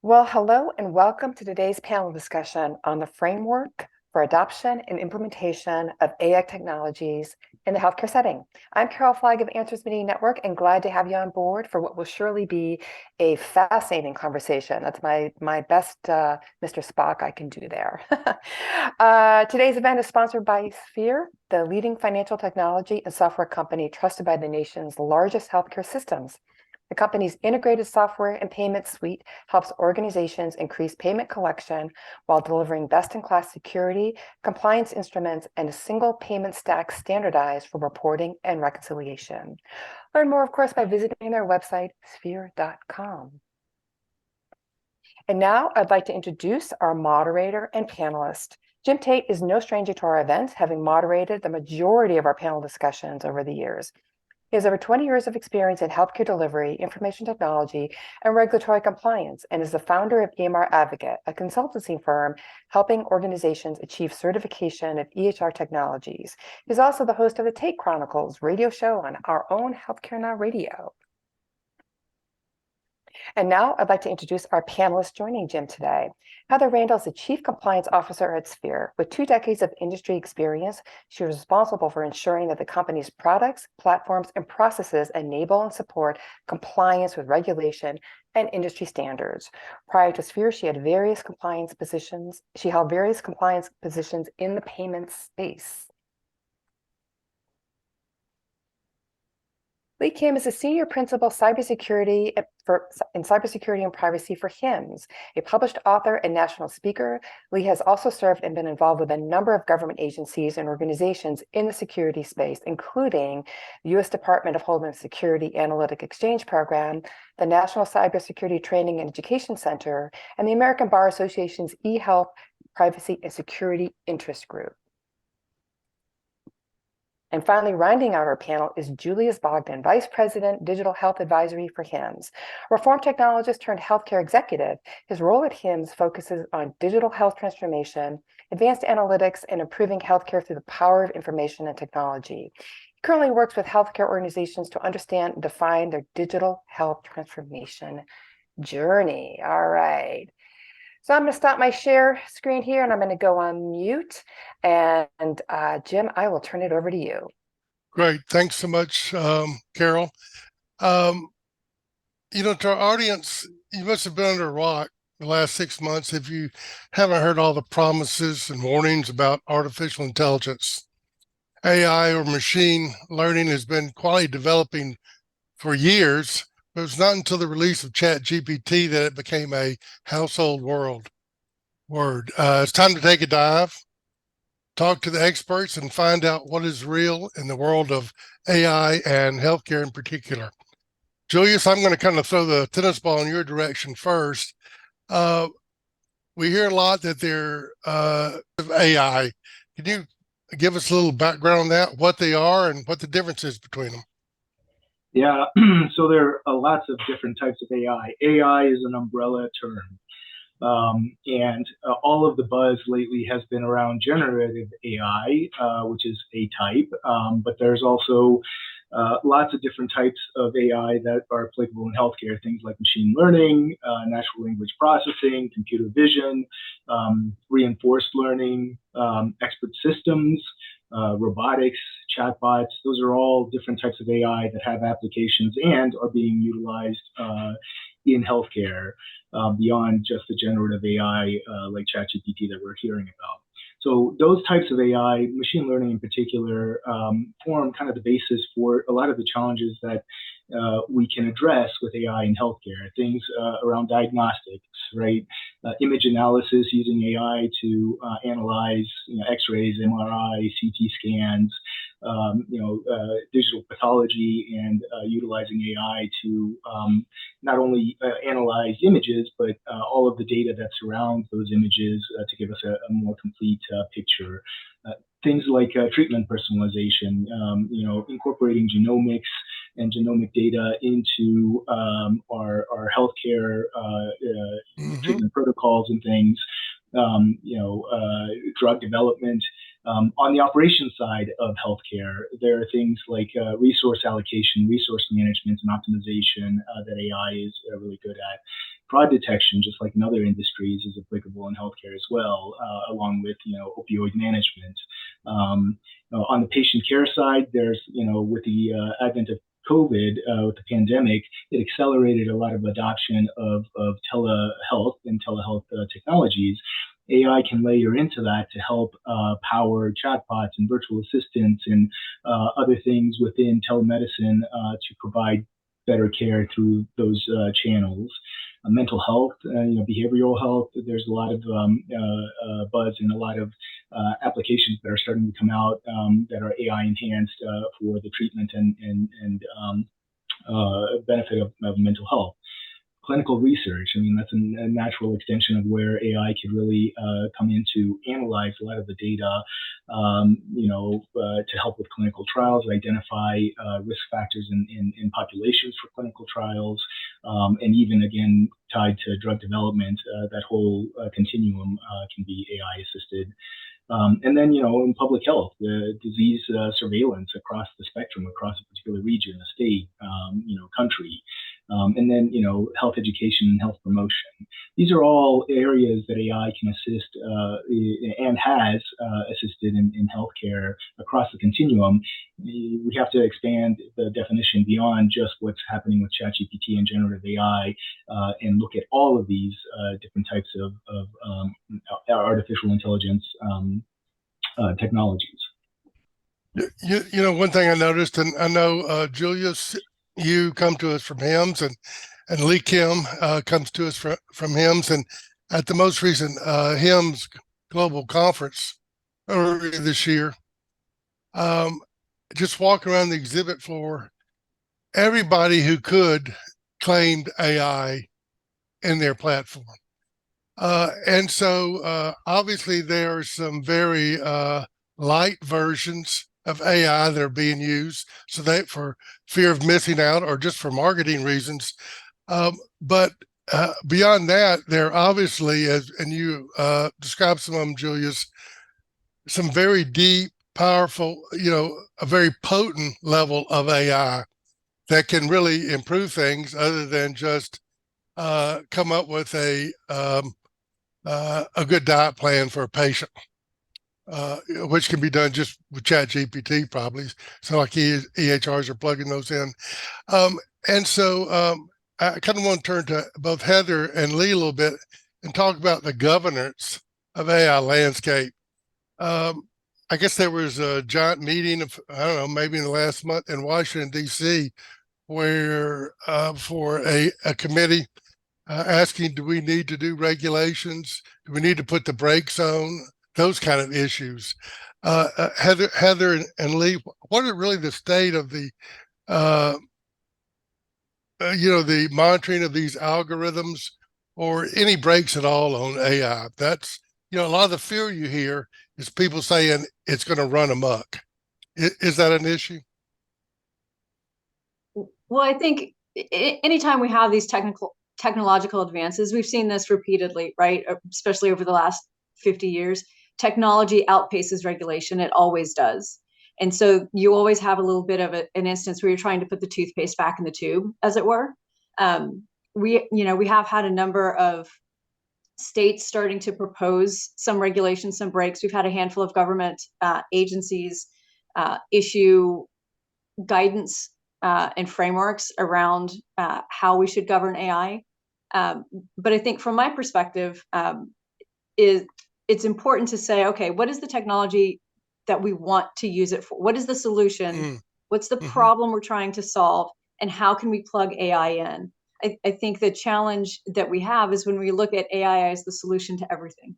Well, hello and welcome to today's panel discussion on the framework for adoption and implementation of AI technologies in the healthcare setting. I'm Carol Flagg of Answers Media Network and glad to have you on board for what will surely be a fascinating conversation. That's my best Mr. Spock I can do there. Today's event is sponsored by Sphere, the leading financial technology and software company trusted by the nation's largest healthcare systems. The company's integrated software and payment suite helps organizations increase payment collection while delivering best-in-class security, compliance instruments, and a single payment stack standardized for reporting and reconciliation. Learn more, of course, by visiting their website, sphere.com. And now I'd like to introduce our moderator and panelist. Jim Tate is no stranger to our events, having moderated the majority of our panel discussions over the years. He has over 20 years of experience in healthcare delivery, information technology, and regulatory compliance, and is the founder of EMR Advocate, a consultancy firm helping organizations achieve certification of EHR technologies. He's also the host of the Tate Chronicles radio show on our own Healthcare Now Radio. And now I'd like to introduce our panelists joining Jim today. Heather Randall is the Chief Compliance Officer at Sphere. With 2 decades of industry experience, she was responsible for ensuring that the company's products, platforms, and processes enable and support compliance with regulation and industry standards. Prior to Sphere, she held various compliance positions in the payments space. Lee Kim is a senior principal cybersecurity and privacy for HIMSS. A published author and national speaker, Lee has also served and been involved with a number of government agencies and organizations in the security space, including the U.S. Department of Homeland Security Analytic Exchange Program, the National Cybersecurity Training and Education Center, and the American Bar Association's eHealth Privacy and Security Interest Group. And finally, rounding out our panel is Julius Bogdan, Vice President, Digital Health Advisory for HIMSS. Reform technologist turned healthcare executive, his role at HIMSS focuses on digital health transformation, advanced analytics, and improving healthcare through the power of information and technology. He currently works with healthcare organizations to understand and define their digital health transformation journey. All right. So I'm going to stop my share screen here and I'm going to go on mute. And Jim, I will turn it over to you. Great. Thanks so much, Carol. To our audience, you must have been under a rock the last 6 months if you haven't heard all the promises and warnings about artificial intelligence. AI or machine learning has been quietly developing for years, but it was not until the release of ChatGPT that it became a household word. It's time to take a dive, talk to the experts, and find out what is real in the world of AI and healthcare in particular. Julius, I'm going to kind of throw the tennis ball in your direction first. We hear a lot that they're AI. Can you give us a little background on that, what they are and what the difference is between them? Yeah, so there are lots of different types of AI. AI is an umbrella term. And all of the buzz lately has been around generative AI, which is a type, but there's also lots of different types of AI that are applicable in healthcare, things like machine learning, natural language processing, computer vision, reinforced learning, expert systems, robotics, chatbots. Those are all different types of AI that have applications and are being utilized in healthcare beyond just the generative AI like ChatGPT that we're hearing about. So those types of AI, machine learning in particular, form kind of the basis for a lot of the challenges that we can address with AI in healthcare. Things around diagnostics, right? Image analysis using AI to analyze X-rays, MRI, CT scans, digital pathology, and utilizing AI to not only analyze images, but all of the data that surrounds those images to give us a more complete picture. Things like treatment personalization, incorporating genomics and genomic data into our healthcare treatment protocols and things. Drug development. On the operations side of healthcare, there are things like resource allocation, resource management, and optimization that AI is really good at. Fraud detection, just like in other industries, is applicable in healthcare as well, along with opioid management. On the patient care side, there's with the advent of COVID, with the pandemic, it accelerated a lot of adoption of telehealth and telehealth technologies. AI can layer into that to help power chatbots and virtual assistants and other things within telemedicine to provide better care through those channels. Mental health, behavioral health. There's a lot of buzz and a lot of applications that are starting to come out that are AI enhanced for the treatment and benefit of mental health. Clinical research, that's a natural extension of where AI could really come in to analyze a lot of the data, to help with clinical trials, identify risk factors in populations for clinical trials, and even again tied to drug development, that whole continuum can be AI assisted. And then, in public health, the disease surveillance across the spectrum, across a particular region, a state, country. And then, health education and health promotion. These are all areas that AI can assist and has assisted in healthcare across the continuum. We have to expand the definition beyond just what's happening with ChatGPT and generative AI and look at all of these different types of artificial intelligence technologies. One thing I noticed, and I know Julius, you come to us from HIMSS, and Lee Kim comes to us from HIMSS, and at the most recent HIMSS Global Conference earlier this year, just walking around the exhibit floor, everybody who could claimed AI in their platform. And so obviously there are some very light versions of AI that are being used, so that for fear of missing out or just for marketing reasons. But beyond that, there obviously, and you described some of them, Julius, some very deep, powerful, a very potent level of AI that can really improve things other than just come up with a good diet plan for a patient. Which can be done just with ChatGPT, probably. So like EHRs are plugging those in. And so I kind of want to turn to both Heather and Lee a little bit and talk about the governance of AI landscape. I guess there was a giant meeting of, I don't know, maybe in the last month in Washington, D.C., where for a committee asking, do we need to do regulations? Do we need to put the brakes on? Those kind of issues. Heather and Lee, what are really the state of the, the monitoring of these algorithms, or any breaks at all on AI? That's, a lot of the fear you hear is people saying it's going to run amok. Is that an issue? Well, I think anytime we have these technological advances, we've seen this repeatedly, right? Especially over the last 50 years. Technology outpaces regulation. It always does. And so you always have a little bit of an instance where you're trying to put the toothpaste back in the tube, as it were. We have had a number of states starting to propose some regulations, some breaks. We've had a handful of government agencies issue guidance and frameworks around how we should govern AI. But I think from my perspective, it's important to say, okay, what is the technology that we want to use it for? What is the solution? What's the problem we're trying to solve? And how can we plug AI in? I think the challenge that we have is when we look at AI as the solution to everything.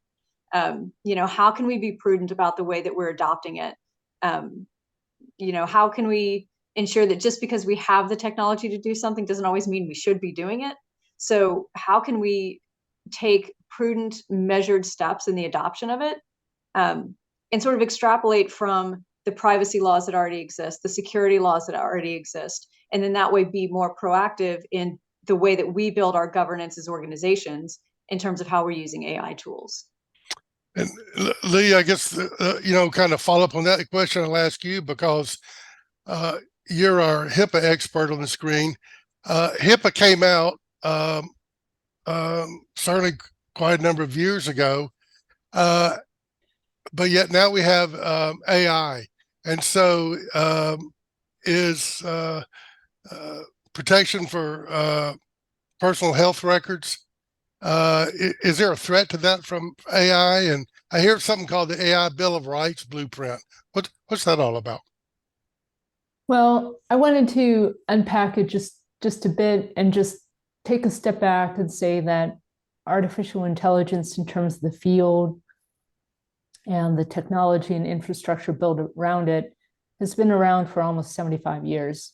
How can we be prudent about the way that we're adopting it? How can we ensure that just because we have the technology to do something doesn't always mean we should be doing it? So how can we take prudent, measured steps in the adoption of it, and sort of extrapolate from the privacy laws that already exist, the security laws that already exist, and then that way be more proactive in the way that we build our governance as organizations in terms of how we're using AI tools. And Lee, I guess, kind of follow up on that question I'll ask you, because you're our HIPAA expert on the screen. HIPAA came out certainly quite a number of years ago. But yet now we have AI. And so is protection for personal health records, is there a threat to that from AI? And I hear something called the AI Bill of Rights blueprint. What's that all about? Well, I wanted to unpack it just a bit and just take a step back and say that artificial intelligence in terms of the field and the technology and infrastructure built around it has been around for almost 75 years.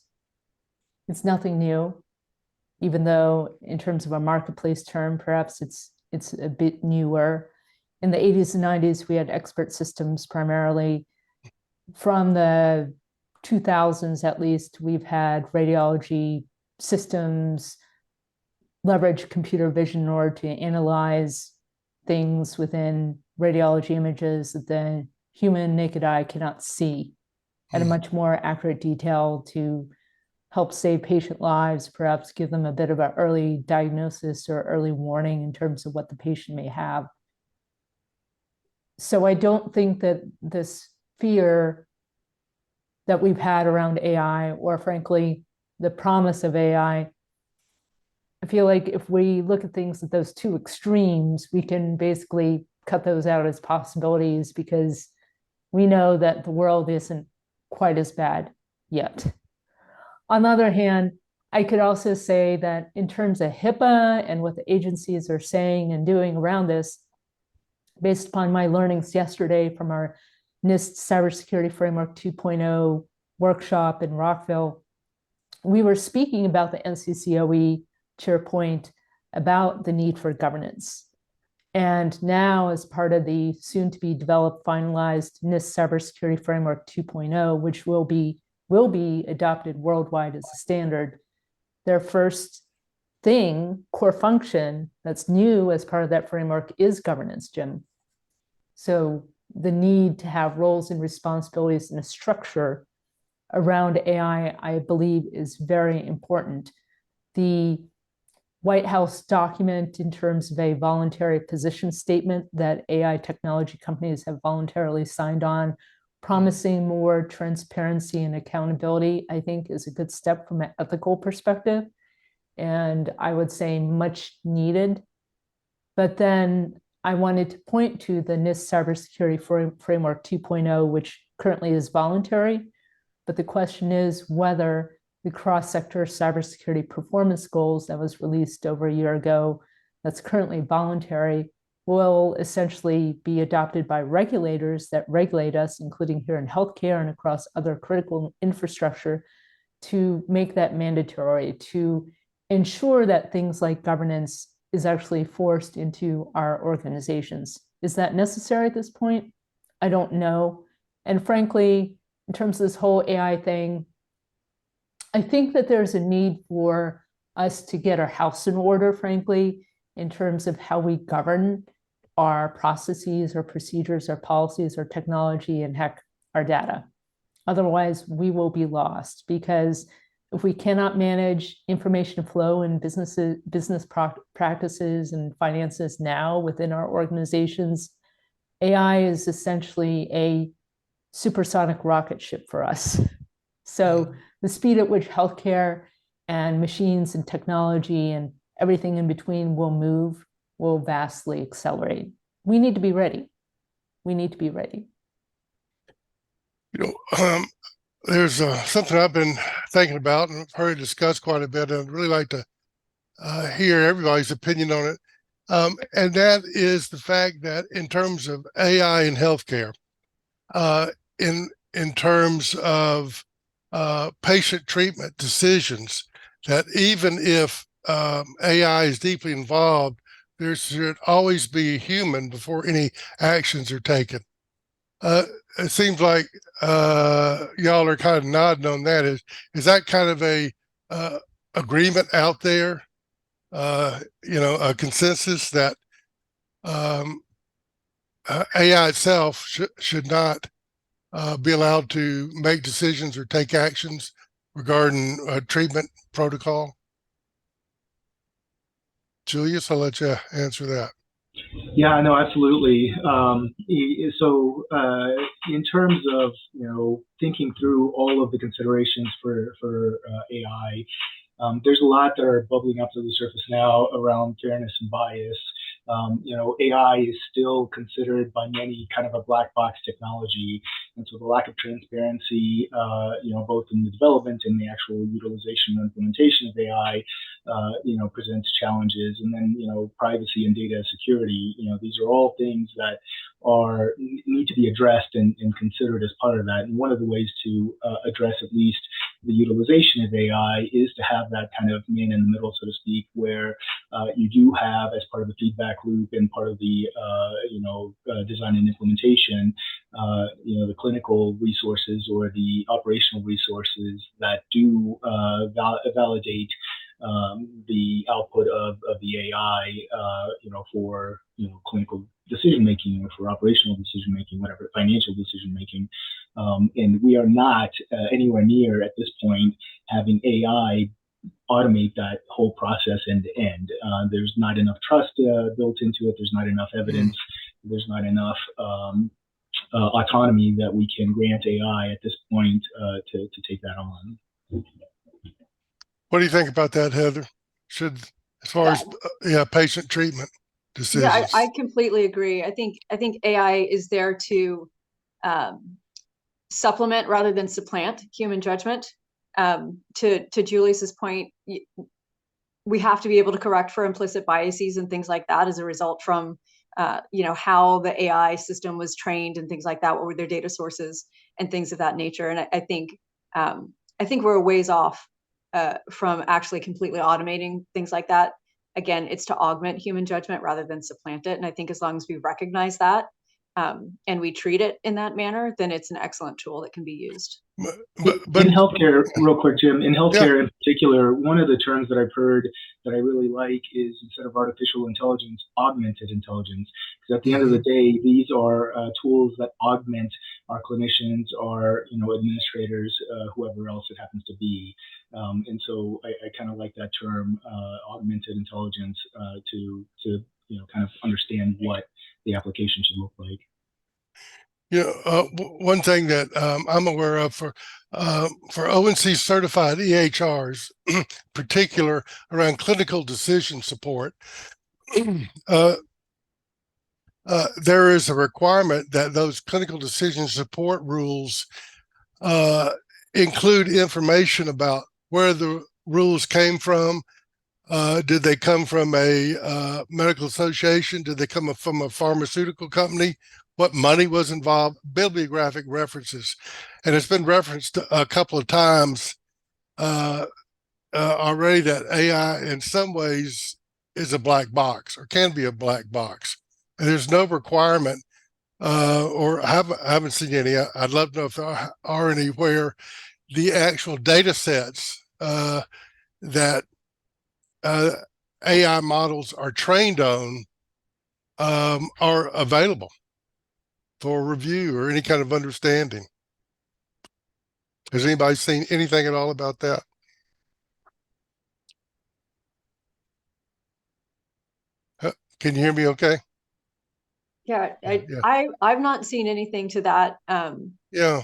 It's nothing new, even though in terms of a marketplace term, perhaps it's a bit newer. In the 80s and 90s, we had expert systems primarily. From the 2000s, at least, we've had radiology systems leverage computer vision in order to analyze things within radiology images that the human naked eye cannot see at a much more accurate detail to help save patient lives, perhaps give them a bit of an early diagnosis or early warning in terms of what the patient may have. So I don't think that this fear that we've had around AI, or frankly, the promise of AI, I feel like if we look at things at those two extremes, we can basically cut those out as possibilities because we know that the world isn't quite as bad yet. On the other hand, I could also say that in terms of HIPAA and what the agencies are saying and doing around this, based upon my learnings yesterday from our NIST Cybersecurity Framework 2.0 workshop in Rockville, we were speaking about the NCCOE, to your point, about the need for governance. And now, as part of the soon-to-be developed, finalized NIST Cybersecurity Framework 2.0, which will be adopted worldwide as a standard, their first core function that's new as part of that framework is governance, Jim. So the need to have roles and responsibilities and a structure around AI, I believe, is very important. The White House document in terms of a voluntary position statement that AI technology companies have voluntarily signed on, promising more transparency and accountability, I think is a good step from an ethical perspective. And I would say much needed. But then I wanted to point to the NIST Cybersecurity Framework 2.0, which currently is voluntary. But the question is whether the cross-sector cybersecurity performance goals that was released over a year ago, that's currently voluntary, will essentially be adopted by regulators that regulate us, including here in healthcare and across other critical infrastructure, to make that mandatory, to ensure that things like governance is actually forced into our organizations. Is that necessary at this point? I don't know. And frankly, in terms of this whole AI thing, I think that there's a need for us to get our house in order, frankly, in terms of how we govern our processes, our procedures, our policies, our technology, and heck, our data. Otherwise, we will be lost, because if we cannot manage information flow and business practices and finances now within our organizations, AI is essentially a supersonic rocket ship for us. So the speed at which healthcare and machines and technology and everything in between will move will vastly accelerate. We need to be ready. We need to be ready. There's something I've been thinking about and heard discussed quite a bit, and I'd really like to hear everybody's opinion on it. And that is the fact that in terms of AI in healthcare, in terms of patient treatment decisions, that even if AI is deeply involved, there should always be a human before any actions are taken. It seems like y'all are kind of nodding on that. Is that kind of a agreement out there? A consensus that AI itself should not be allowed to make decisions or take actions regarding treatment protocol? Julius, I'll let you answer that. Yeah, no, absolutely. So, in terms of thinking through all of the considerations for AI, there's a lot that are bubbling up to the surface now around fairness and bias. AI is still considered by many kind of a black box technology, and so the lack of transparency, both in the development and the actual utilization and implementation of AI, presents challenges. And then, privacy and data security, these are all things that need to be addressed and considered as part of that. And one of the ways to address at least the utilization of AI is to have that kind of man in the middle, so to speak, where you do have, as part of the feedback loop and part of the design and implementation, the clinical resources or the operational resources that do validate the output of the AI, for clinical decision making or for operational decision making, whatever, financial decision making. And we are not anywhere near at this point having AI automate that whole process end to end. There's not enough trust built into it. There's not enough evidence. There's not enough autonomy that we can grant AI at this point to take that on. What do you think about that, Heather? As far as patient treatment decisions? I completely agree. I think AI is there to supplement rather than supplant human judgment. To Julius's point, we have to be able to correct for implicit biases and things like that as a result from how the AI system was trained and things like that. What were their data sources and things of that nature? And I think we're a ways off from actually completely automating things like that. Again, it's to augment human judgment rather than supplant it. And I think as long as we recognize that and we treat it in that manner, then it's an excellent tool that can be used. But in healthcare, real quick, Jim, in healthcare in particular, one of the terms that I've heard that I really like is, instead of artificial intelligence, augmented intelligence. Because at the end of the day, these are tools that augment our clinicians, our administrators, whoever else it happens to be. And so I kind of like that term, augmented intelligence, to kind of understand what the application should look like. One thing that I'm aware of for ONC certified EHRs, particular around clinical decision support, there is a requirement that those clinical decision support rules include information about where the rules came from. Did they come from a medical association? Did they come from a pharmaceutical company? What money was involved? Bibliographic references. And it's been referenced a couple of times already that AI in some ways is a black box or can be a black box. And there's no requirement or I haven't seen any. I'd love to know if there are any where the actual data sets that AI models are trained on are available for review or any kind of understanding. Has anybody seen anything at all about that? Can you hear me okay? Yeah, I've not seen anything to that Yeah.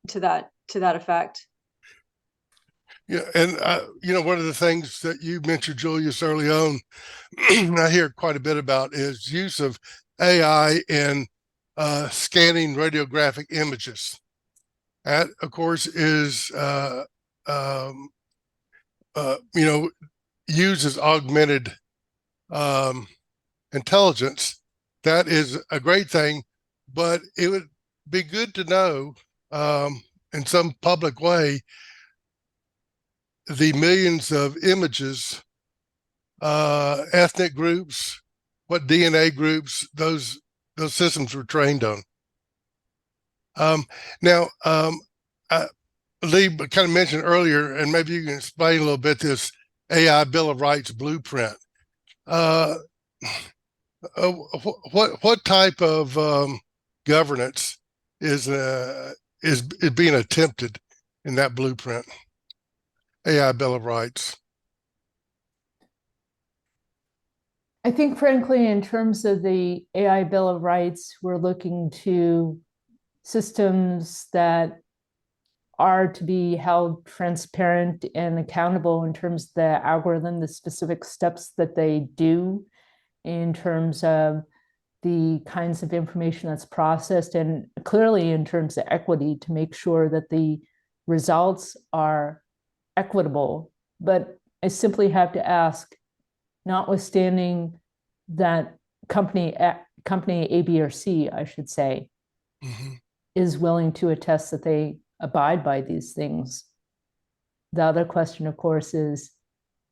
to that effect. Yeah, and one of the things that you mentioned, Julius, early on, I hear quite a bit about is use of AI in scanning radiographic images. That, of course, is uses augmented intelligence. That is a great thing, but it would be good to know in some public way the millions of images, ethnic groups, what DNA groups those systems were trained on. Now, Lee kind of mentioned earlier, and maybe you can explain a little bit this AI Bill of Rights blueprint. What type of governance is being attempted in that blueprint? AI Bill of Rights. I think, frankly, in terms of the AI Bill of Rights, we're looking to systems that are to be held transparent and accountable in terms of the algorithm, the specific steps that they do in terms of the kinds of information that's processed, and clearly in terms of equity to make sure that the results are equitable. But I simply have to ask, notwithstanding that company A, B, or C, I should say, is willing to attest that they abide by these things. The other question, of course, is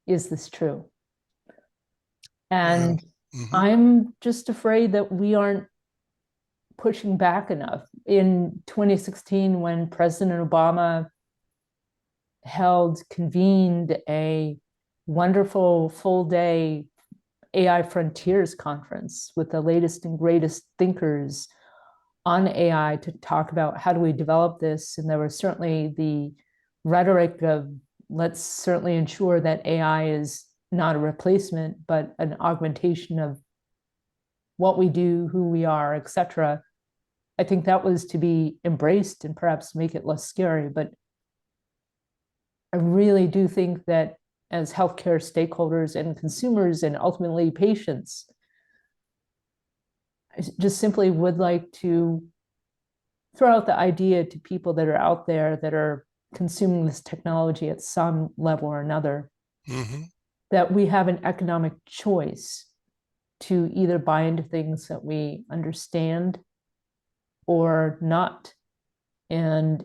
this true? And I'm just afraid that we aren't pushing back enough. In 2016, when President Obama convened a wonderful full-day AI Frontiers conference with the latest and greatest thinkers on AI to talk about how do we develop this. And there was certainly the rhetoric of let's certainly ensure that AI is not a replacement, but an augmentation of what we do, who we are, etc. I think that was to be embraced and perhaps make it less scary. But I really do think that as healthcare stakeholders and consumers and ultimately patients, I just simply would like to throw out the idea to people that are out there that are consuming this technology at some level or another, that we have an economic choice to either buy into things that we understand or not. And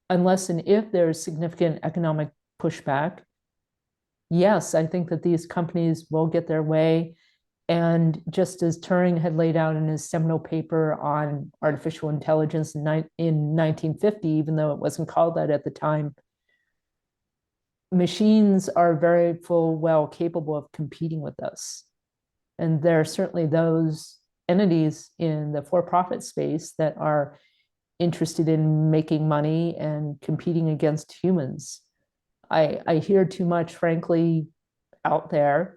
unless and if there's significant economic pushback, yes, I think that these companies will get their way. And just as Turing had laid out in his seminal paper on artificial intelligence in 1950, even though it wasn't called that at the time, machines are very well capable of competing with us. And there are certainly those entities in the for-profit space that are interested in making money and competing against humans. I hear too much, frankly, out there,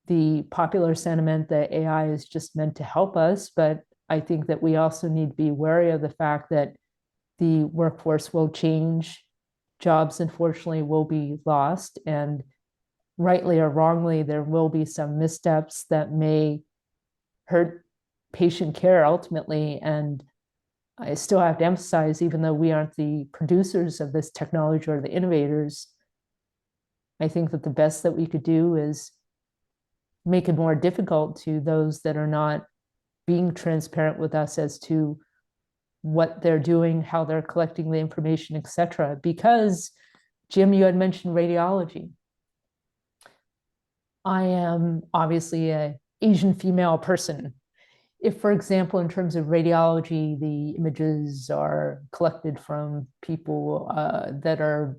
the popular sentiment that AI is just meant to help us, but I think that we also need to be wary of the fact that the workforce will change, jobs unfortunately will be lost, and rightly or wrongly, there will be some missteps that may hurt patient care ultimately. And I still have to emphasize, even though we aren't the producers of this technology or the innovators, I think that the best that we could do is make it more difficult to those that are not being transparent with us as to what they're doing, how they're collecting the information, etc. Because, Jim, you had mentioned radiology. I am obviously an Asian female person. If, for example, in terms of radiology, the images are collected from people that are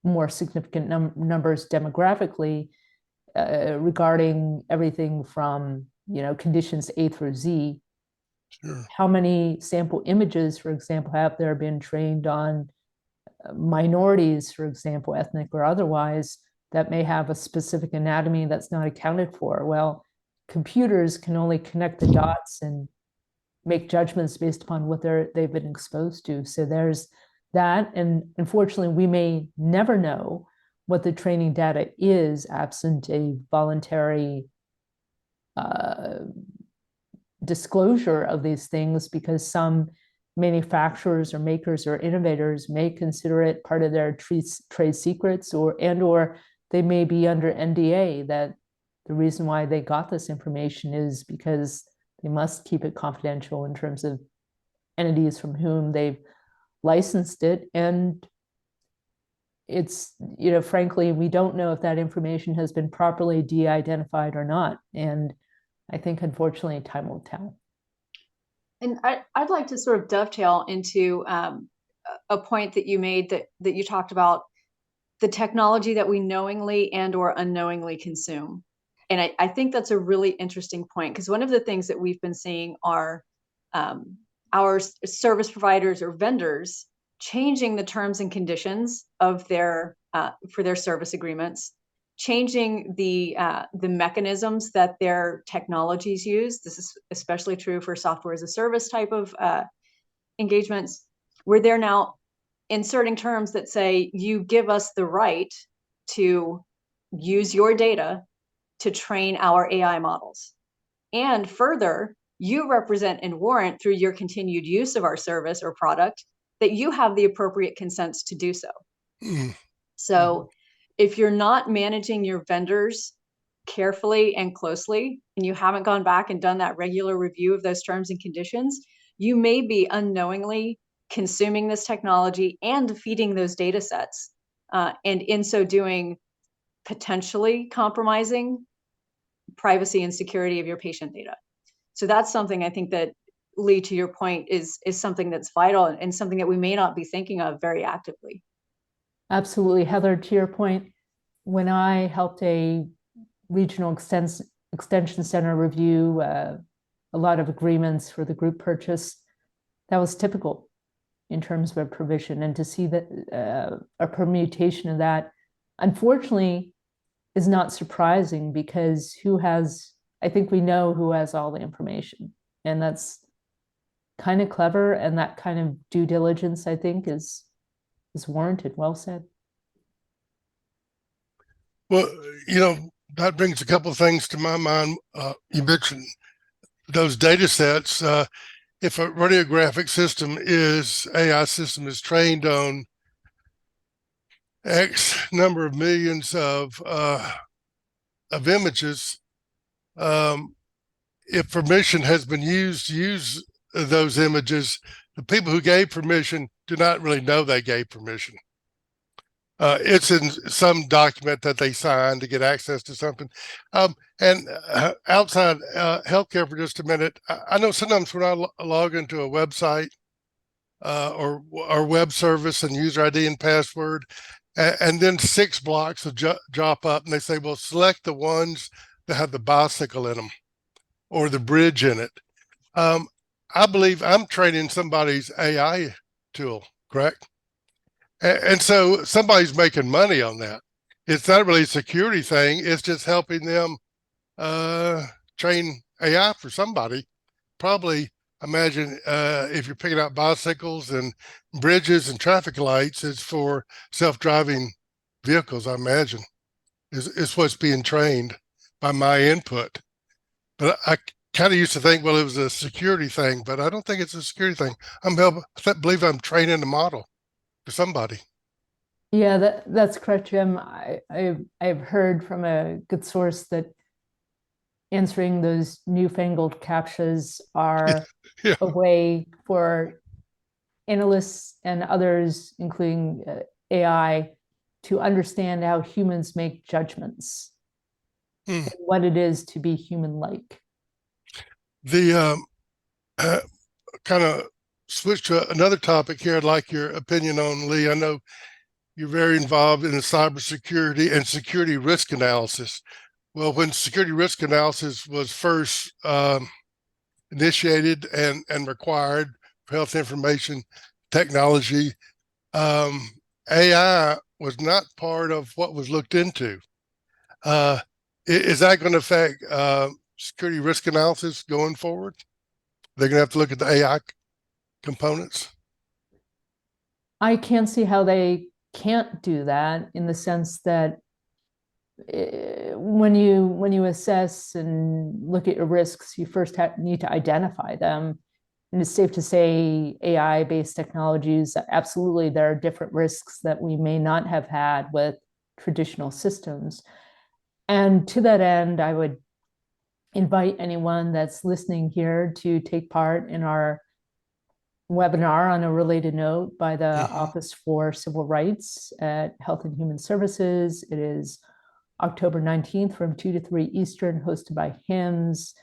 more significant numbers demographically, regarding everything from conditions A through Z. Sure. How many sample images, for example, have there been trained on minorities, for example, ethnic or otherwise, that may have a specific anatomy that's not accounted for? Well, computers can only connect the dots and make judgments based upon what they've been exposed to. So there's that, and unfortunately, we may never know what the training data is absent a voluntary disclosure of these things, because some manufacturers or makers or innovators may consider it part of their trade secrets, or they may be under NDA, that the reason why they got this information is because they must keep it confidential in terms of entities from whom they've licensed it. And it's, frankly, we don't know if that information has been properly de-identified or not. And I think, unfortunately, time will tell. And I'd like to sort of dovetail into a point that you made, that you talked about the technology that we knowingly and or unknowingly consume. And I think that's a really interesting point, because one of the things that we've been seeing are our service providers or vendors changing the terms and conditions of their for their service agreements changing the mechanisms that their technologies use. This is especially true for software as a service type of engagements, where they're now inserting terms that say, you give us the right to use your data to train our AI models. And further, you represent and warrant through your continued use of our service or product that you have the appropriate consents to do so. So if you're not managing your vendors carefully and closely, and you haven't gone back and done that regular review of those terms and conditions, you may be unknowingly consuming this technology and feeding those data sets. And in so doing, potentially compromising privacy and security of your patient data. So that's something I think that, Lee, to your point, is something that's vital and something that we may not be thinking of very actively. Absolutely. Heather, to your point, when I helped a regional extension center review a lot of agreements for the group purchase, that was typical in terms of a provision. And to see that a permutation of that, unfortunately, is not surprising, because I think we know who has all the information. And that's kind of clever, and that kind of due diligence, I think, is warranted. Well said. Well, that brings a couple of things to my mind. You mentioned those data sets. If a radiographic AI system is trained on X number of millions of images, if permission has been used to use those images, the people who gave permission do not really know they gave permission. It's in some document that they signed to get access to something. And outside healthcare for just a minute, I know sometimes when I log into a website or web service and user ID and password, and then 6 blocks will drop up and they say, well, select the ones that have the bicycle in them or the bridge in it. I believe I'm training somebody's AI tool, correct? And so somebody's making money on that. It's not really a security thing. It's just helping them train AI for somebody. Probably imagine if you're picking out bicycles and bridges and traffic lights, it's for self-driving vehicles, I imagine. It's what's being trained by my input. But I kind of used to think, well, it was a security thing, but I don't think it's a security thing. I believe I'm training the model for somebody. Yeah, that's correct, Jim. I've heard from a good source that answering those newfangled CAPTCHAs are Yeah. a way for analysts and others, including AI, to understand how humans make judgments, and what it is to be human-like. The kind of switch to another topic here. I'd like your opinion on, Lee. I know you're very involved in the cybersecurity and security risk analysis. Well, when security risk analysis was first initiated and required for health information technology, AI was not part of what was looked into. Is that going to affect security risk analysis going forward? They're going to have to look at the AI components. I can't see how they can't do that, in the sense that when you assess and look at your risks, you first need to identify them. And it's safe to say AI-based technologies, absolutely, there are different risks that we may not have had with traditional systems. And to that end, I would invite anyone that's listening here to take part in our webinar on a related note by the Office for Civil Rights at Health and Human Services. It is October 19th from 2 to 3 Eastern, hosted by HIMSS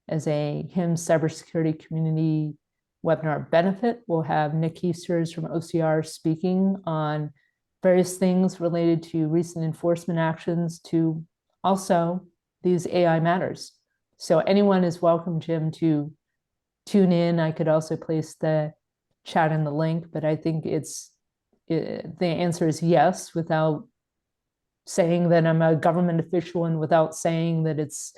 as a HIMSS cybersecurity community webinar benefit. We'll have Nick Easters from OCR speaking on various things related to recent enforcement actions to also these AI matters. So anyone is welcome, Jim, to tune in. I could also place the chat in the link, but I think the answer is yes, without saying that I'm a government official and without saying that it's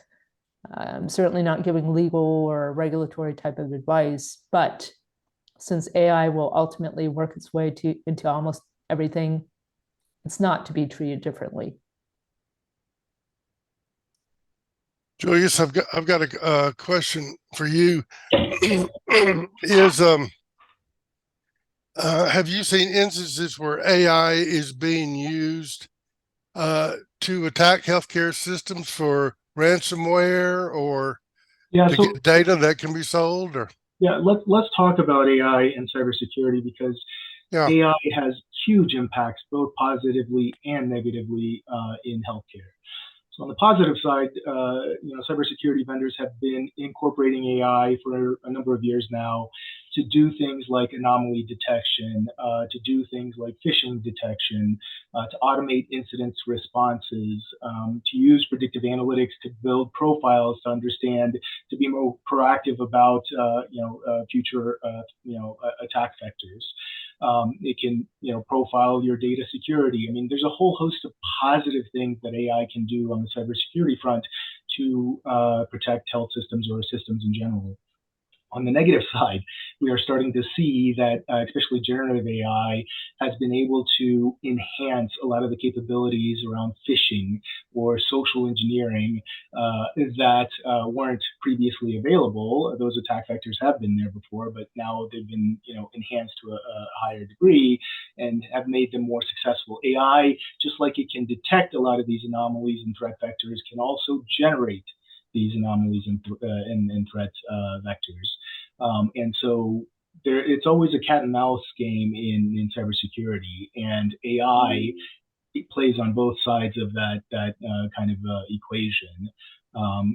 certainly not giving legal or regulatory type of advice. But since AI will ultimately work its way into almost everything, it's not to be treated differently. Julius, I've got a question for you. Is have you seen instances where AI is being used to attack healthcare systems for ransomware or Yeah, to so get data that can be sold? Or yeah, let's talk about AI and cybersecurity, because yeah, AI has huge impacts, both positively and negatively, in healthcare. So on the positive side, cybersecurity vendors have been incorporating AI for a number of years now to do things like anomaly detection, to do things like phishing detection, to automate incident responses, to use predictive analytics to build profiles to understand, to be more proactive about, future, attack vectors. It can, profile your data security. I mean, there's a whole host of positive things that AI can do on the cybersecurity front to protect health systems or systems in general. On the negative side, we are starting to see that, especially generative AI, has been able to enhance a lot of the capabilities around phishing or social engineering that weren't previously available. Those attack vectors have been there before, but now they've been, enhanced to a higher degree and have made them more successful. AI, just like it can detect a lot of these anomalies and threat vectors, can also generate these anomalies and threat vectors. And so it's always a cat and mouse game in cybersecurity, and AI it plays on both sides of that kind of equation.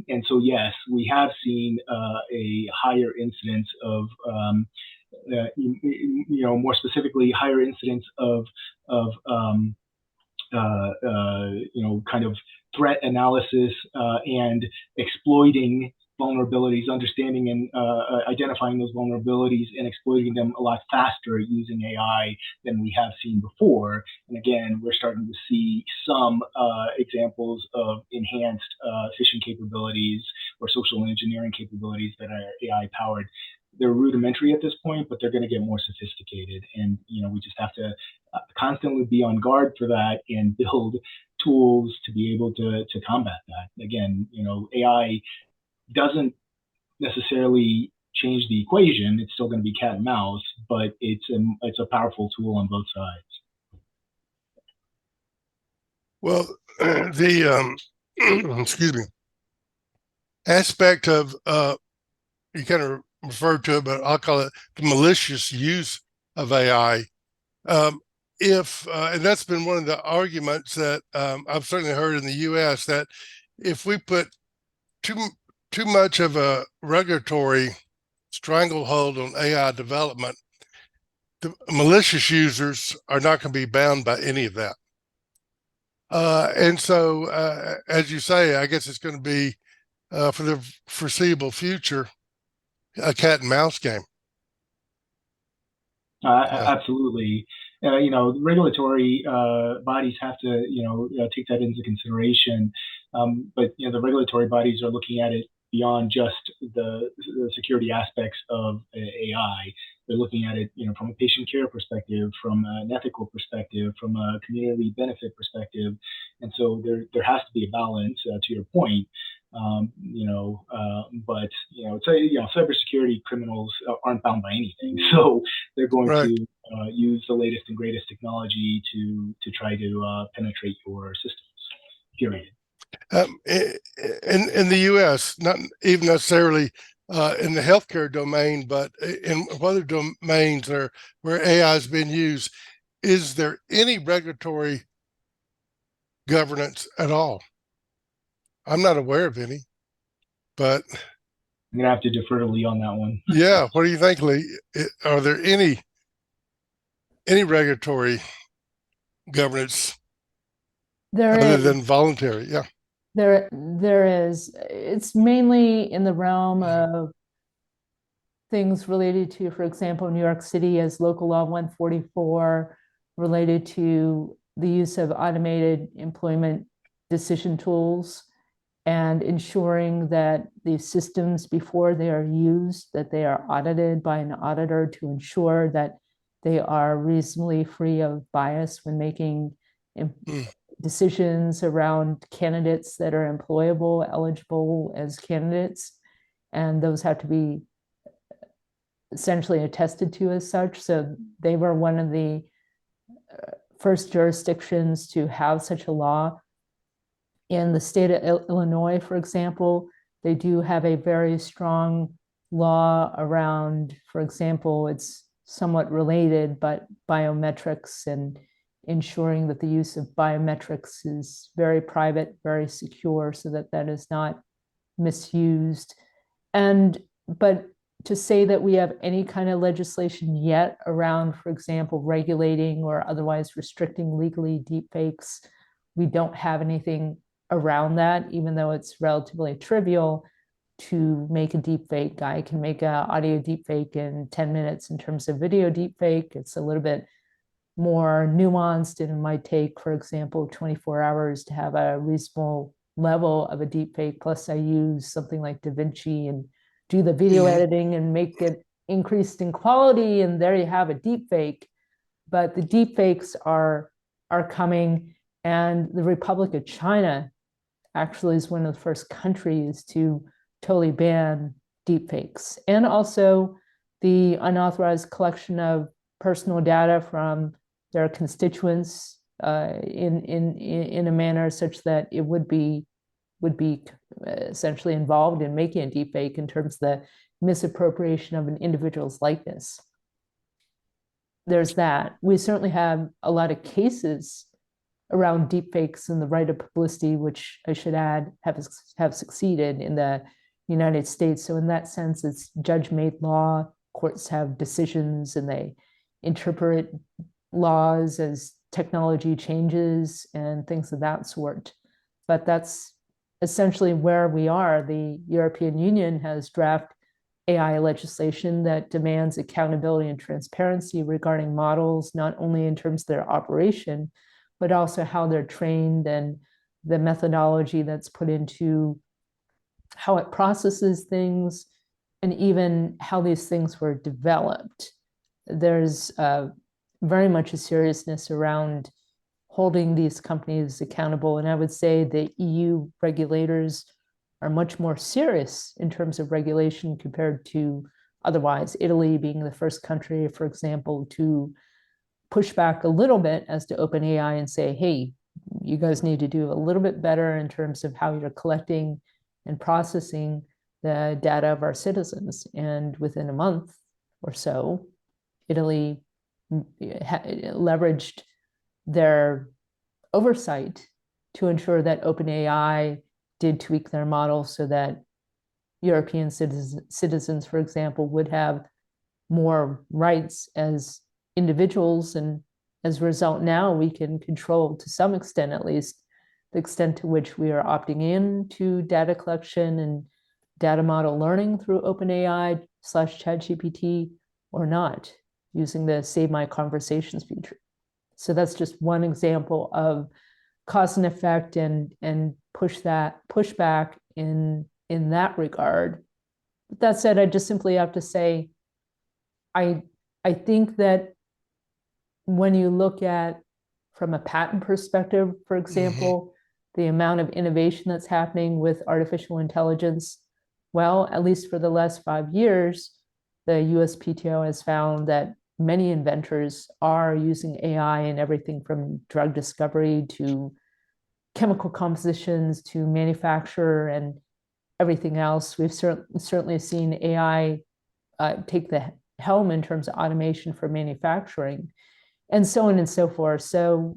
And so yes, we have seen a higher incidence of more specifically, higher incidence of kind of threat analysis and exploiting vulnerabilities, understanding and identifying those vulnerabilities and exploiting them a lot faster using AI than we have seen before. And again, we're starting to see some examples of enhanced phishing capabilities or social engineering capabilities that are AI powered. They're rudimentary at this point, but they're going to get more sophisticated. And, we just have to constantly be on guard for that and build tools to be able to combat that. Again, AI doesn't necessarily change the equation. It's still going to be cat and mouse, but it's a powerful tool on both sides. well, the excuse me, aspect of you kind of referred to it, but I'll call it the malicious use of AI. If and that's been one of the arguments that I've certainly heard in the U.S. that if we put too much of a regulatory stranglehold on AI development, the malicious users are not going to be bound by any of that. And so, as you say, I guess it's going to be for the foreseeable future a cat and mouse game. Absolutely. Regulatory bodies have to, take that into consideration. But the regulatory bodies are looking at it beyond just the security aspects of AI. They're looking at it, from a patient care perspective, from an ethical perspective, from a community benefit perspective, and so there has to be a balance. To your point, but cybersecurity criminals aren't bound by anything, so they're going Right. to use the latest and greatest technology to try to penetrate your systems. Period. In the U.S., not even necessarily in the healthcare domain, but in other domains where AI has been used, is there any regulatory governance at all? I'm not aware of any, but I'm gonna have to defer to Lee on that one. yeah, what do you think, Lee? Are there any regulatory governance There other is, than voluntary? Yeah. there is. It's mainly in the realm of things related to, for example, New York City as local law 144 related to the use of automated employment decision tools and ensuring that the systems before they are used, that they are audited by an auditor to ensure that they are reasonably free of bias when making decisions around candidates that are employable, eligible as candidates. And those have to be essentially attested to as such. So they were one of the first jurisdictions to have such a law. In the state of Illinois, for example, they do have a very strong law around, for example, it's somewhat related, but biometrics and ensuring that the use of biometrics is very private, very secure, so that that is not misused. But to say that we have any kind of legislation yet around, for example, regulating or otherwise restricting legally deepfakes, we don't have anything around that, even though it's relatively trivial to make a deepfake. I can make an audio deepfake in 10 minutes. In terms of video deepfake, it's a little bit more nuanced, and it might take, for example, 24 hours to have a reasonable level of a deepfake. Plus, I use something like DaVinci and do the video editing and make it increased in quality, and there you have a deepfake. But the deepfakes are coming, and the Republic of China actually is one of the first countries to totally ban deepfakes, and also the unauthorized collection of personal data from their constituents in a manner such that it would be essentially involved in making a deepfake in terms of the misappropriation of an individual's likeness. There's that. We certainly have a lot of cases around deepfakes and the right of publicity, which I should add have succeeded in the United States. So in that sense, it's judge-made law. Courts have decisions and they interpret laws as technology changes and things of that sort. But that's essentially where we are. The European Union has drafted AI legislation that demands accountability and transparency regarding models, not only in terms of their operation, but also how they're trained and the methodology that's put into how it processes things, and even how these things were developed. There's very much a seriousness around holding these companies accountable. And I would say the EU regulators are much more serious in terms of regulation compared to otherwise. Italy being the first country, for example, to push back a little bit as to OpenAI and say, hey, you guys need to do a little bit better in terms of how you're collecting and processing the data of our citizens. And within a month or so, Italy leveraged their oversight to ensure that OpenAI did tweak their model so that European citizens, for example, would have more rights as individuals. And as a result, now we can control, to some extent at least, the extent to which we are opting in to data collection and data model learning through OpenAI/ChatGPT or not, using the Save My Conversations feature. So that's just one example of cause and effect and pushback in that regard. But that said, I just simply have to say, I think that when you look at from a patent perspective, for example, the amount of innovation that's happening with artificial intelligence, well, at least for the last 5 years, the USPTO has found that many inventors are using AI in everything from drug discovery to chemical compositions to manufacture and everything else. We've certainly seen AI take the helm in terms of automation for manufacturing, and so on and so forth. So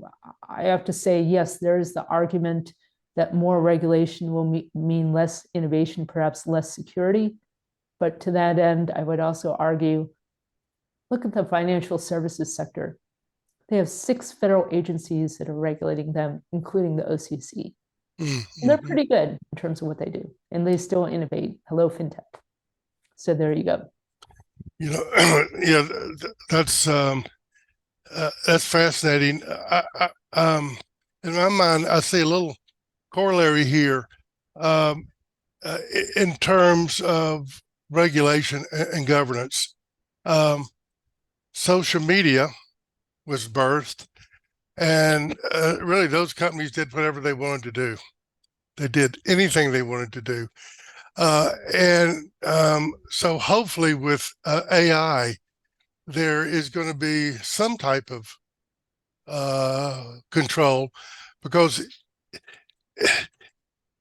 I have to say, yes, there is the argument that more regulation will mean less innovation, perhaps less security. But to that end, I would also argue, look at the financial services sector. They have 6 federal agencies that are regulating them, including the OCC. And they're pretty good in terms of what they do, and they still innovate. Hello, fintech. So there you go. Yeah, that's fascinating. in my mind, I see a little corollary here um, in terms of regulation and governance. Social media was birthed, and really those companies did whatever they wanted to do. They did anything they wanted to do. So hopefully with AI, there is going to be some type of control, because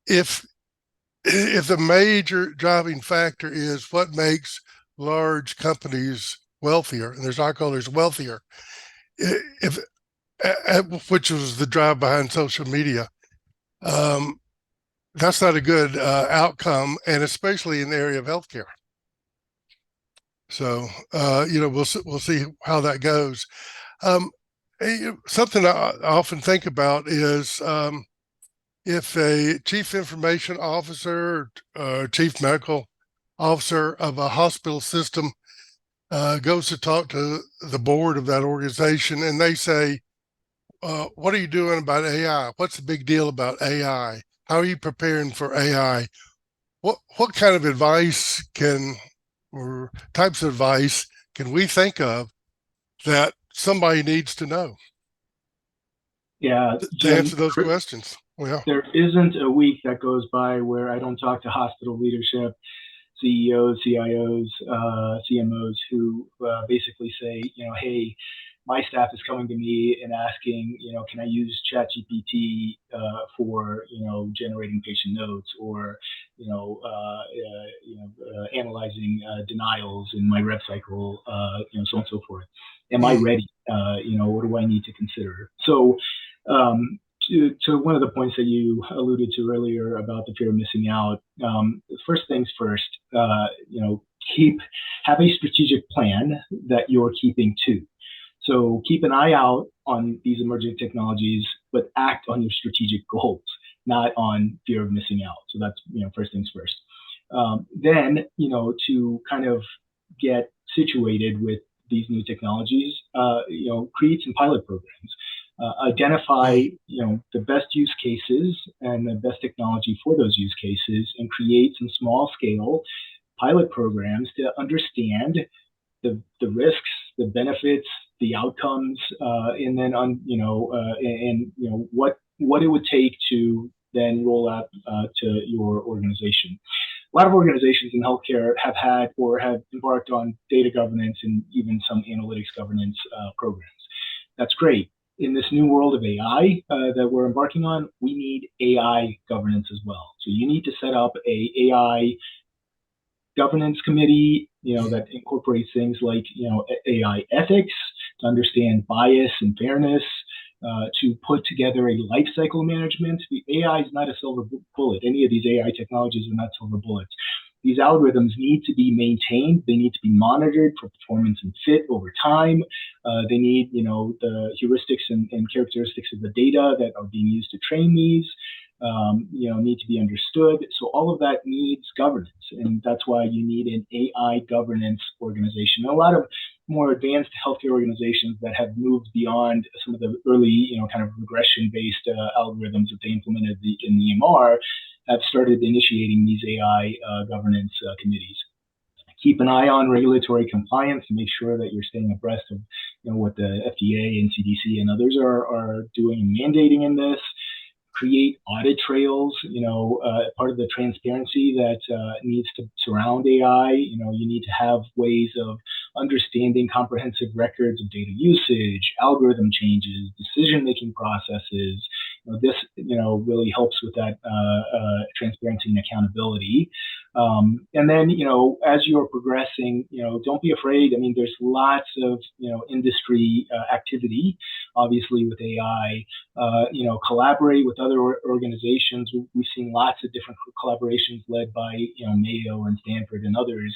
if the major driving factor is what makes large companies wealthier, and there's stockholders wealthier, if which was the drive behind social media, um, that's not a good outcome, and especially in the area of healthcare. So we'll see how that goes. Um, Something I often think about is if a chief information officer, chief medical officer of a hospital system goes to talk to the board of that organization, and they say, what are you doing about AI? What's the big deal about AI? How are you preparing for AI? What kind of advice or types of advice can we think of that somebody needs to know Yeah, to Jim, answer those questions? Well, there isn't a week that goes by where I don't talk to hospital leadership, CEOs, CIOs, CMOs who basically say, hey, my staff is coming to me and asking, can I use ChatGPT for, generating patient notes, or, analyzing denials in my rev cycle, so on and so forth. Am I ready? What do I need to consider? So, to one of the points that you alluded to earlier about the fear of missing out, first things first, have a strategic plan that you're keeping to. So keep an eye out on these emerging technologies, but act on your strategic goals, not on fear of missing out. So that's, first things first. Then, to kind of get situated with these new technologies, create some pilot programs. Identify the best use cases and the best technology for those use cases, and create some small scale pilot programs to understand the risks, the benefits, the outcomes, and then what it would take to then roll out to your organization. A lot of organizations in healthcare have had or have embarked on data governance and even some analytics governance programs. That's great. In this new world of AI that we're embarking on, we need AI governance as well. So you need to set up a AI governance committee, that incorporates things like, AI ethics, to understand bias and fairness, to put together a life cycle management. The AI is not a silver bullet. Any of these AI technologies are not silver bullets. These algorithms need to be maintained. They need to be monitored for performance and fit over time. They need, the heuristics and characteristics of the data that are being used to train these, need to be understood. So all of that needs governance, and that's why you need an AI governance organization. And a lot of more advanced healthcare organizations that have moved beyond some of the early, kind of regression-based algorithms that they implemented in the EMR have started initiating these AI governance committees. Keep an eye on regulatory compliance to make sure that you're staying abreast of what the FDA and CDC and others are doing and mandating in this. Create audit trails, part of the transparency that needs to surround AI. You need to have ways of understanding comprehensive records of data usage, algorithm changes, decision-making processes. This, really helps with that transparency and accountability. And then, as you're progressing, don't be afraid. I mean, there's lots of, industry activity, obviously, with AI. Collaborate with other organizations. We've seen lots of different collaborations led by, Mayo and Stanford and others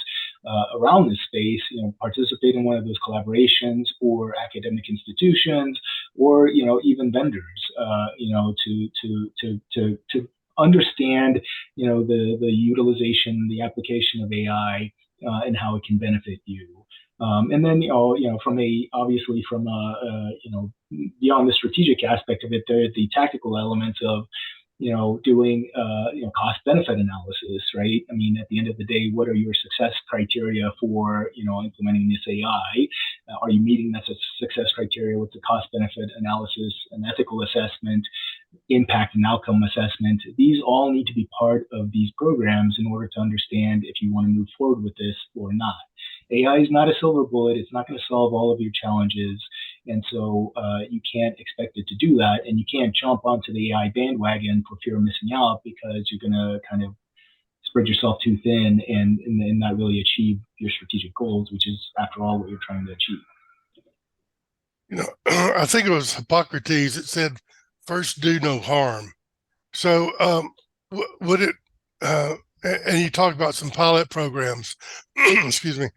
around this space. Participate in one of those collaborations, or academic institutions, or, even vendors, to understand, the utilization, the application of AI, and how it can benefit you. And then, obviously from beyond the strategic aspect of it, there are the tactical elements of, doing, cost benefit analysis, right? I mean, at the end of the day, what are your success criteria for, implementing this AI? Are you meeting that success criteria with the cost benefit analysis and ethical assessment, impact and outcome assessment? These all need to be part of these programs in order to understand if you want to move forward with this or not. AI is not a silver bullet. It's not going to solve all of your challenges. And so you can't expect it to do that. And you can't jump onto the AI bandwagon for fear of missing out, because you're going to kind of spread yourself too thin and not really achieve your strategic goals, which is, after all, what you're trying to achieve. I think it was Hippocrates that said, first do no harm. So would it, and you talked about some pilot programs, excuse me,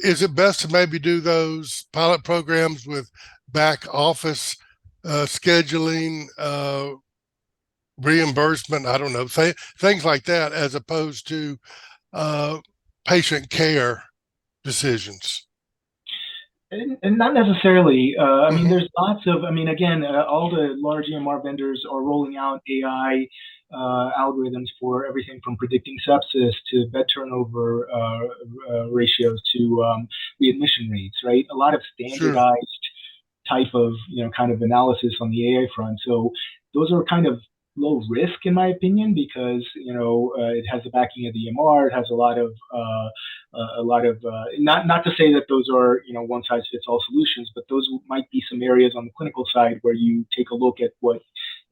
is it best to maybe do those pilot programs with back office scheduling, reimbursement, I don't know, things like that, as opposed to patient care decisions? And not necessarily. I mean, there's lots of, again, all the large EMR vendors are rolling out AI algorithms for everything from predicting sepsis to bed turnover ratios to readmission rates, right? A lot of standardized type of, kind of analysis on the AI front. So those are kind of low risk, in my opinion, because it has the backing of the EMR. It has a lot of not to say that those are one size fits all solutions, but those might be some areas on the clinical side where you take a look at what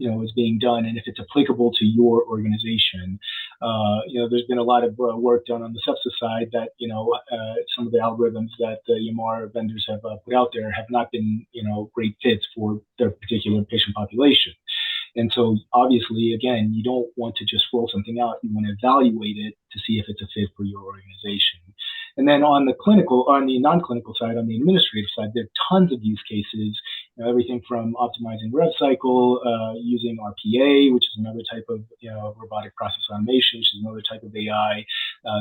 is being done, and if it's applicable to your organization. There's been a lot of work done on the sepsis side that some of the algorithms that the EMR vendors have put out there have not been great fits for their particular patient population. And so obviously, again, you don't want to just roll something out. You want to evaluate it to see if it's a fit for your organization. And then on the non-clinical side, on the administrative side, there are tons of use cases, everything from optimizing rev cycle, using RPA, which is another type of robotic process automation, which is another type of AI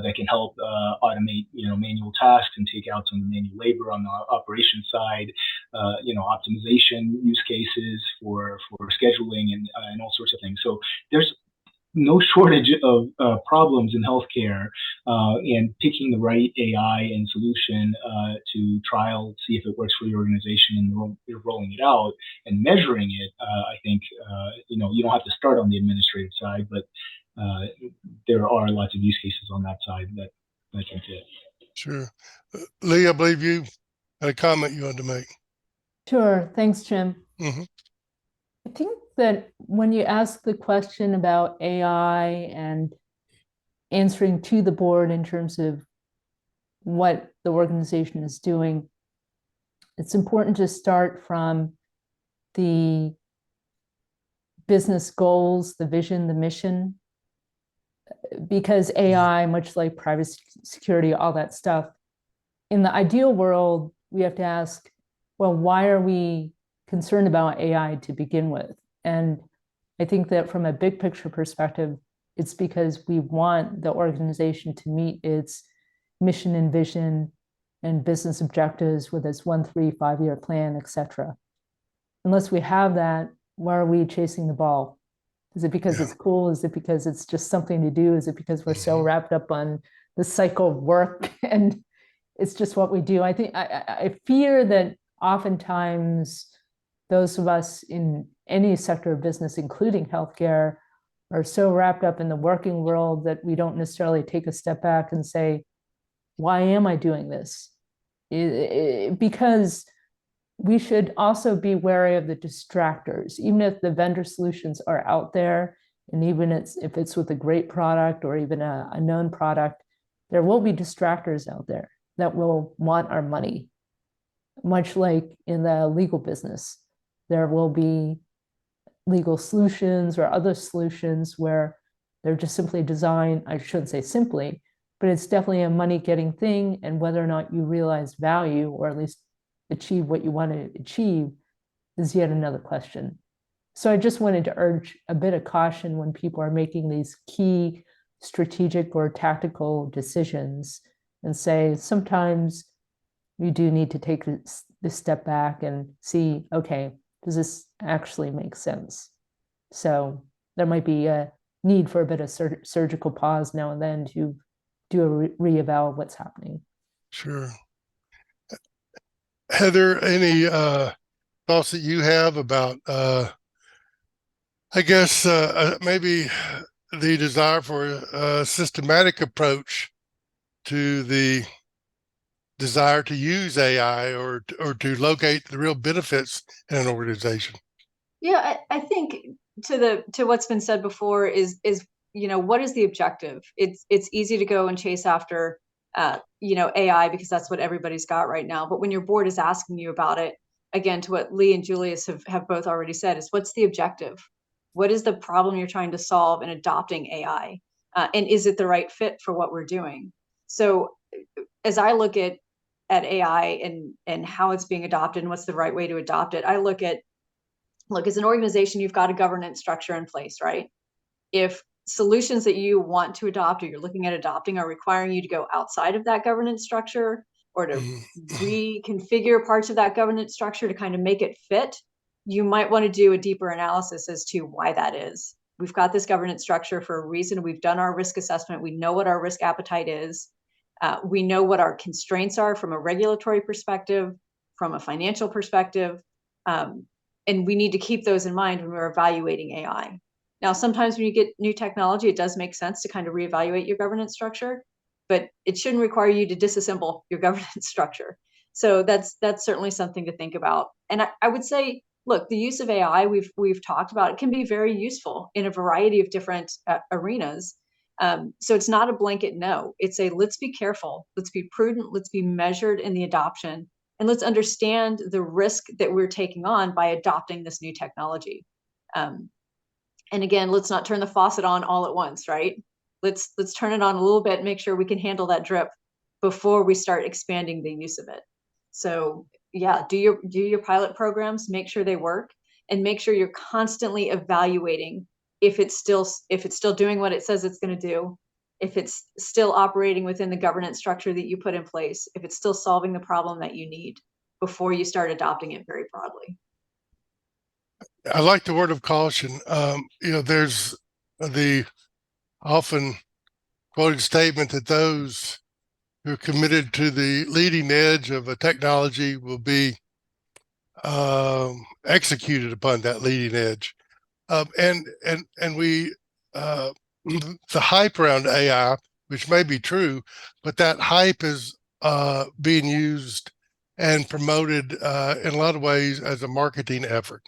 that can help automate manual tasks and take out some of the manual labor on the operation side. Optimization use cases for scheduling and all sorts of things. So there's no shortage of problems in healthcare, and picking the right AI and solution to trial, see if it works for your organization, and rolling it out and measuring it. I think you don't have to start on the administrative side, but there are lots of use cases on that side that can fit. Sure. Lee, I believe you had a comment you wanted to make. Sure. Thanks, Jim. Mm-hmm. I think that when you ask the question about AI and answering to the board in terms of what the organization is doing, it's important to start from the business goals, the vision, the mission, because AI, much like privacy, security, all that stuff, in the ideal world, we have to ask, well, why are we concerned about AI to begin with? And I think that from a big picture perspective, it's because we want the organization to meet its mission and vision and business objectives with its 1, 3, 5-year plan, etc. Unless we have that, why are we chasing the ball? Is it because it's cool? Is it because it's just something to do? Is it because we're so wrapped up on the cycle of work and it's just what we do? I think I fear that oftentimes those of us in any sector of business, including healthcare, are so wrapped up in the working world that we don't necessarily take a step back and say, why am I doing this? Because we should also be wary of the distractors, even if the vendor solutions are out there, and even if it's with a great product or even a known product, there will be distractors out there that will want our money. Much like in the legal business, there will be legal solutions or other solutions where they're just simply designed, I shouldn't say simply, but it's definitely a money-getting thing, and whether or not you realize value or at least achieve what you want to achieve is yet another question. So I just wanted to urge a bit of caution when people are making these key strategic or tactical decisions, and say sometimes you do need to take this step back and see, okay, does this actually make sense? So there might be a need for a bit of surgical pause now and then to do a reeval of what's happening. Sure. Heather, any thoughts that you have about, I guess, maybe the desire for a systematic approach to the desire to use AI or to locate the real benefits in an organization? Yeah, I think to what's been said before is what is the objective? It's easy to go and chase after AI because that's what everybody's got right now. But when your board is asking you about it, again, to what Lee and Julius have both already said, is what's the objective? What is the problem you're trying to solve in adopting AI? And is it the right fit for what we're doing? So as I look at AI and how it's being adopted and what's the right way to adopt it, I look, as an organization, you've got a governance structure in place, right? If solutions that you want to adopt or you're looking at adopting are requiring you to go outside of that governance structure or to reconfigure parts of that governance structure to kind of make it fit, you might want to do a deeper analysis as to why that is. We've got this governance structure for a reason. We've done our risk assessment. We know what our risk appetite is. We know what our constraints are from a regulatory perspective, from a financial perspective. And we need to keep those in mind when we're evaluating AI. Now, sometimes when you get new technology, it does make sense to kind of reevaluate your governance structure, but it shouldn't require you to disassemble your governance structure. So that's certainly something to think about. And I would say, look, the use of AI we've talked about, it can be very useful in a variety of different arenas. So it's not a blanket no. It's a let's be careful, let's be prudent, let's be measured in the adoption, and let's understand the risk that we're taking on by adopting this new technology. And again, let's not turn the faucet on all at once, right? Let's turn it on a little bit, make sure we can handle that drip before we start expanding the use of it. So yeah, do your pilot programs, make sure they work, and make sure you're constantly evaluating if it's still doing what it says it's going to do, if it's still operating within the governance structure that you put in place, if it's still solving the problem that you need before you start adopting it very broadly. I like the word of caution. There's the often quoted statement that those who are committed to the leading edge of a technology will be executed upon that leading edge. And we the hype around AI, which may be true, but that hype is being used and promoted in a lot of ways as a marketing effort.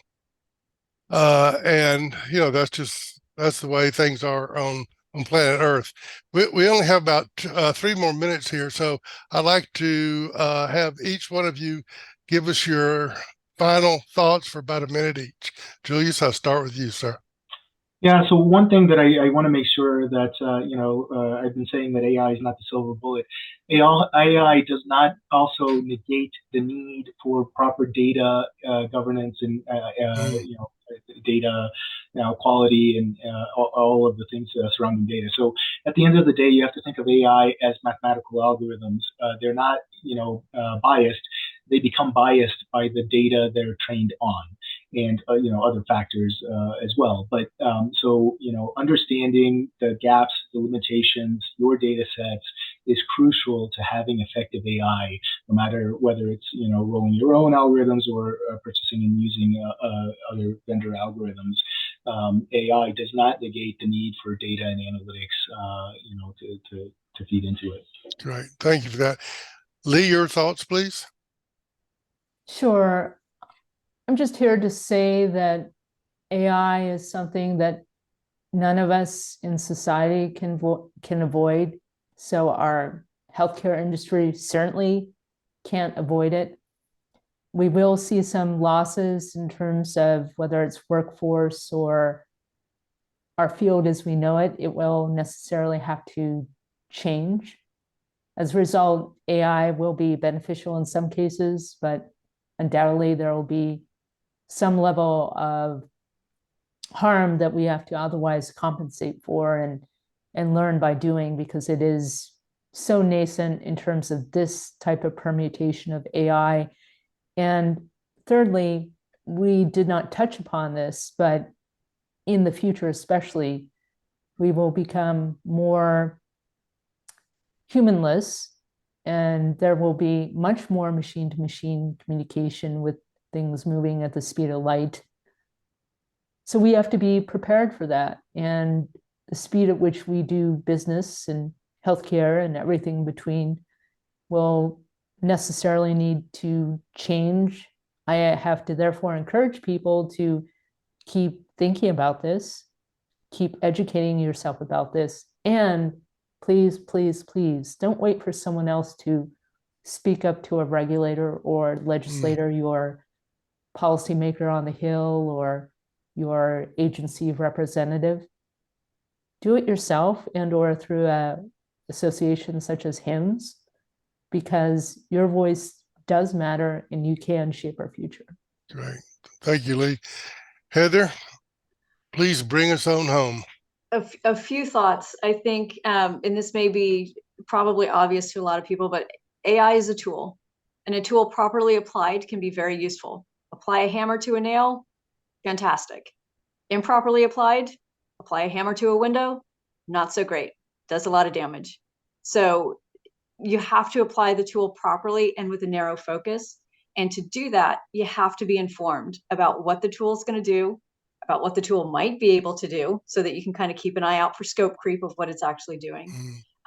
And that's the way things are on planet Earth. We only have about 3 more minutes here, so I'd like to have each one of you give us your final thoughts for about a minute each. Julius, I'll start with you, sir. Yeah, so one thing that I want to make sure that, I've been saying that AI is not the silver bullet. AI does not also negate the need for proper data governance and, data quality and all of the things surrounding data. So at the end of the day, you have to think of AI as mathematical algorithms. They're not, biased. They become biased by the data they're trained on, and other factors as well. But understanding the gaps, the limitations, your data sets is crucial to having effective AI, no matter whether it's rolling your own algorithms or purchasing and using other vendor algorithms. AI does not negate the need for data and analytics, to feed into it. Great, thank you for that. Lee, your thoughts, please. Sure. I'm just here to say that AI is something that none of us in society can avoid. So our healthcare industry certainly can't avoid it. We will see some losses in terms of whether it's workforce or our field as we know it. It will necessarily have to change. As a result, AI will be beneficial in some cases, but undoubtedly there will be some level of harm that we have to otherwise compensate for and learn by doing, because it is so nascent in terms of this type of permutation of AI. And thirdly, we did not touch upon this, but in the future, especially, we will become more humanless, and there will be much more machine to machine communication with things moving at the speed of light. So we have to be prepared for that. And the speed at which we do business and healthcare and everything between will necessarily need to change. I have to therefore encourage people to keep thinking about this, keep educating yourself about this, and please, please, please don't wait for someone else to speak up to a regulator or legislator, your policymaker on the Hill or your agency representative. Do it yourself and or through a association such as HIMSS, because your voice does matter and you can shape our future. Great. Thank you, Lee. Heather, please bring us on home. A few thoughts. I think, and this may be probably obvious to a lot of people, but AI is a tool, and a tool properly applied can be very useful. Apply a hammer to a nail, fantastic. Improperly applied, apply a hammer to a window, not so great. Does a lot of damage. So you have to apply the tool properly and with a narrow focus. And to do that, you have to be informed about what the tool is going to do, about what the tool might be able to do, so that you can kind of keep an eye out for scope creep of what it's actually doing.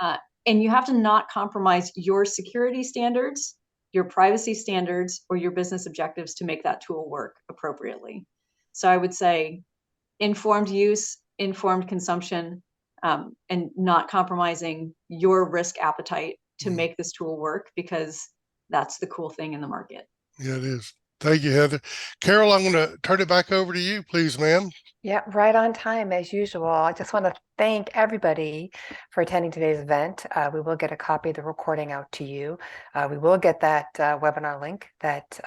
And you have to not compromise your security standards, your privacy standards, or your business objectives to make that tool work appropriately. So I would say informed use, informed consumption, and not compromising your risk appetite to make this tool work, because that's the cool thing in the market. Yeah, it is. Thank you, Heather. Carol, I'm going to turn it back over to you, please, ma'am. Yeah, right on time as usual. I just want to thank everybody for attending today's event. We will get a copy of the recording out to you. We will get that webinar link that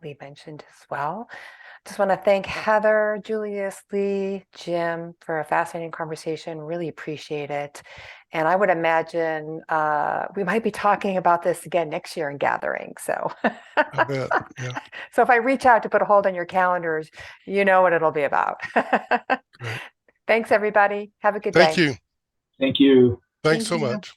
Lee mentioned as well. Just want to thank Heather, Julius, Lee, Jim for a fascinating conversation. Really appreciate it. And I would imagine we might be talking about this again next year in Gathering. So, I bet. Yeah. So if I reach out to put a hold on your calendars, you know what it'll be about. Great. Thanks, everybody. Have a good Thank day. you. Thank you. Thanks so Thank you. much.